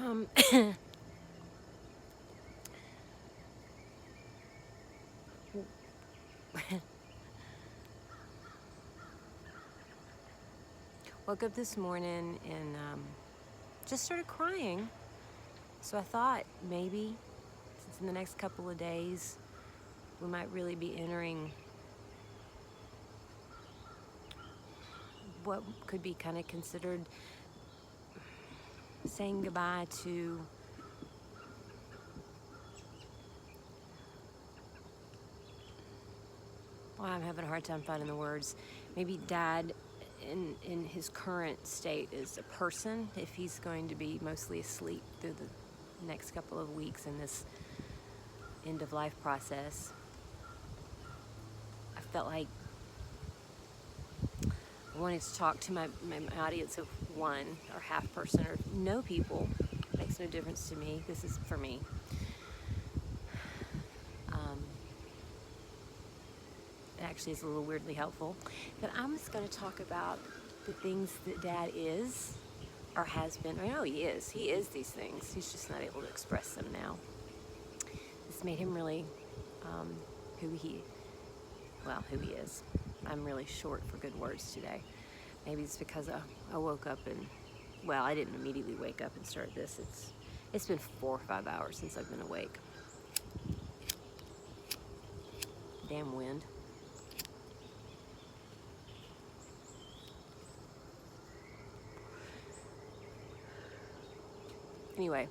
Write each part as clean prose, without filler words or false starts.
Um, woke up this morning and just started crying. So I thought maybe, since in the next couple of days, we might really be entering what could be kind of considered saying goodbye to well, I'm having a hard time finding the words. Maybe Dad in his current state as a person, if he's going to be mostly asleep through the next couple of weeks in this end of life process. I felt like I wanted to talk to my audience of one or half person or no people. Makes no difference to me. This is for me. It actually is a little weirdly helpful. But I'm just going to talk about the things that Dad is or has been. I know he is. He is these things. He's just not able to express them now. This made him really who he is. I'm really short for good words today. Maybe it's because I woke up and, well, I didn't immediately wake up and start this. It's been 4 or 5 hours since I've been awake. Damn wind. Anyway,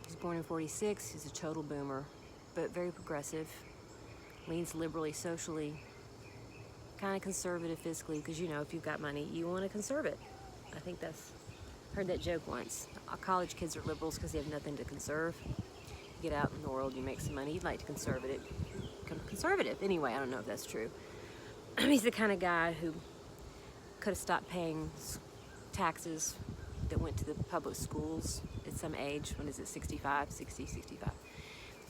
he's born in 46. He's a total boomer, but very progressive. Leans liberally socially, kind of conservative fiscally, because you know, if you've got money, you want to conserve it. I think heard that joke once. College kids are liberals because they have nothing to conserve. You get out in the world, you make some money, you'd like to conserve it. Become conservative. Anyway, I don't know if that's true. He's the kind of guy who could have stopped paying taxes that went to the public schools at some age. When is it, 65, 60, 65?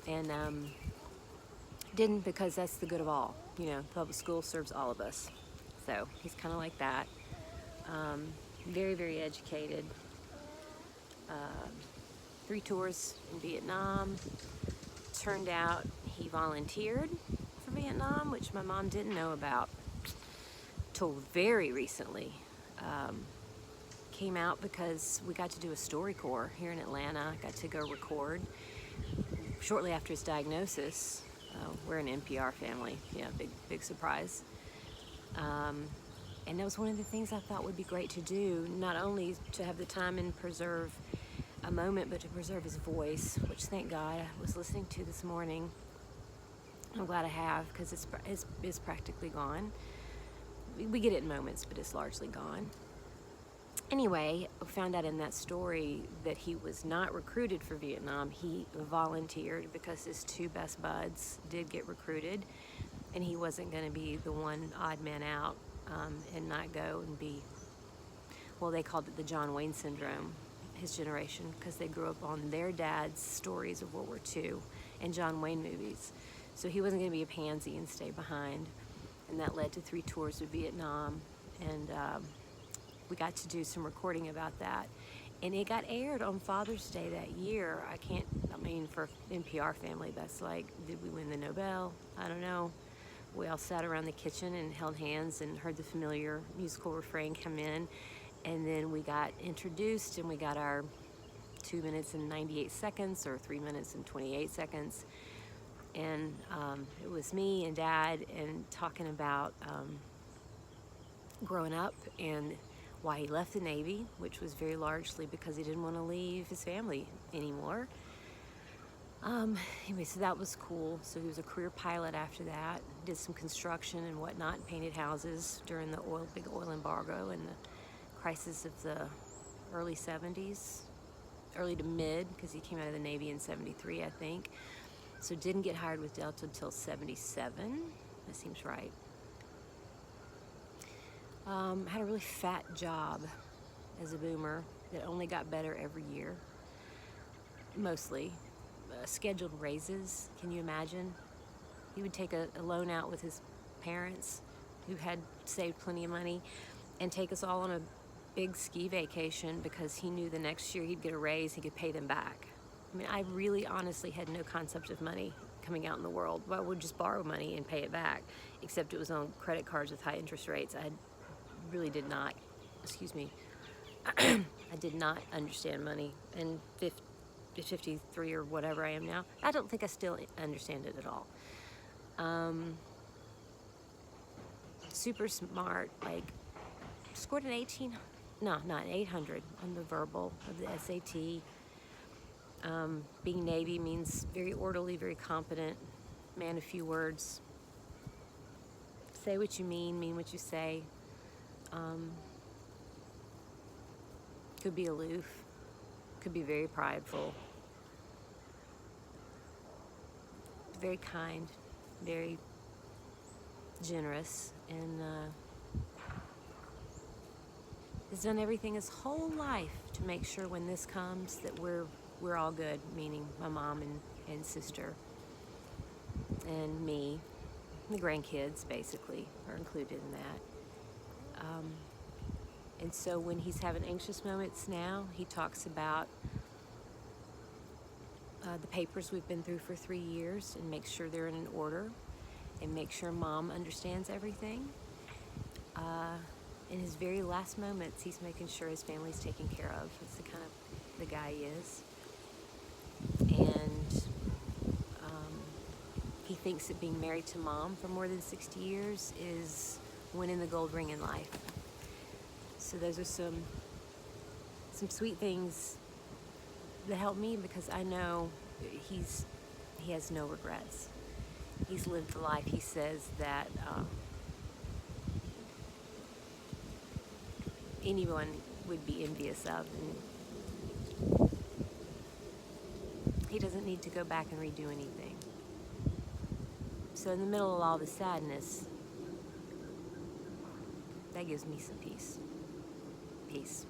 And didn't, because that's the good of all. You know, public school serves all of us. So he's kind of like that. Very, very educated. 3 tours in Vietnam. Turned out he volunteered for Vietnam, which my mom didn't know about till very recently. Came out because we got to do a StoryCorps here in Atlanta. Got to go record shortly after his diagnosis. We're an NPR family. Yeah, big surprise. And that was one of the things I thought would be great to do, not only to have the time and preserve a moment, but to preserve his voice, which thank God I was listening to this morning. I'm glad I have, because it's practically gone. We get it in moments, but it's largely gone. Anyway, I found out in that story that he was not recruited for Vietnam. He volunteered because his 2 best buds did get recruited, and he wasn't going to be the one odd man out and not go and be, well, they called it the John Wayne syndrome, his generation, because they grew up on their dad's stories of World War II and John Wayne movies. So he wasn't going to be a pansy and stay behind. And that led to 3 tours of Vietnam. And we got to do some recording about that. And it got aired on Father's Day that year. For NPR family, that's like, did we win the Nobel? I don't know. We all sat around the kitchen and held hands and heard the familiar musical refrain come in. And then we got introduced and we got our 2 minutes and 98 seconds or 3 minutes and 28 seconds. And it was me and Dad and talking about growing up and why he left the Navy, which was very largely because he didn't want to leave his family anymore. Anyway, so that was cool. So he was a career pilot after that, did some construction and whatnot, painted houses during the big oil embargo and the crisis of the early 70s, early to mid, because he came out of the Navy in 73, I think. So didn't get hired with Delta until 77. That seems right. Had a really fat job as a boomer that only got better every year, mostly. Scheduled raises, can you imagine? He would take a loan out with his parents who had saved plenty of money, and take us all on a big ski vacation because he knew the next year he'd get a raise, he could pay them back. I mean, I really honestly had no concept of money coming out in the world. Well, we'd just borrow money and pay it back, except it was on credit cards with high interest rates. I really did not, excuse me, I did not understand money. And 53 or whatever I am now, I don't think I still understand it at all. Super smart, like scored an 800 on the verbal of the SAT. Being Navy means very orderly, very competent, man of few words. Say what you mean what you say. Could be aloof, could be very prideful, very kind, very generous, and has done everything his whole life to make sure when this comes that we're all good, meaning my mom and sister and me. The grandkids basically are included in that. And so when he's having anxious moments now, he talks about the papers we've been through for 3 years and makes sure they're in order and make sure mom understands everything. In his very last moments, he's making sure his family's taken care of. That's the kind of the guy he is. And he thinks that being married to mom for more than 60 years is winning the gold ring in life. So those are some sweet things that help me, because I know he has no regrets. He's lived the life he says that anyone would be envious of, and he doesn't need to go back and redo anything. So in the middle of all the sadness, that gives me some peace. Peace.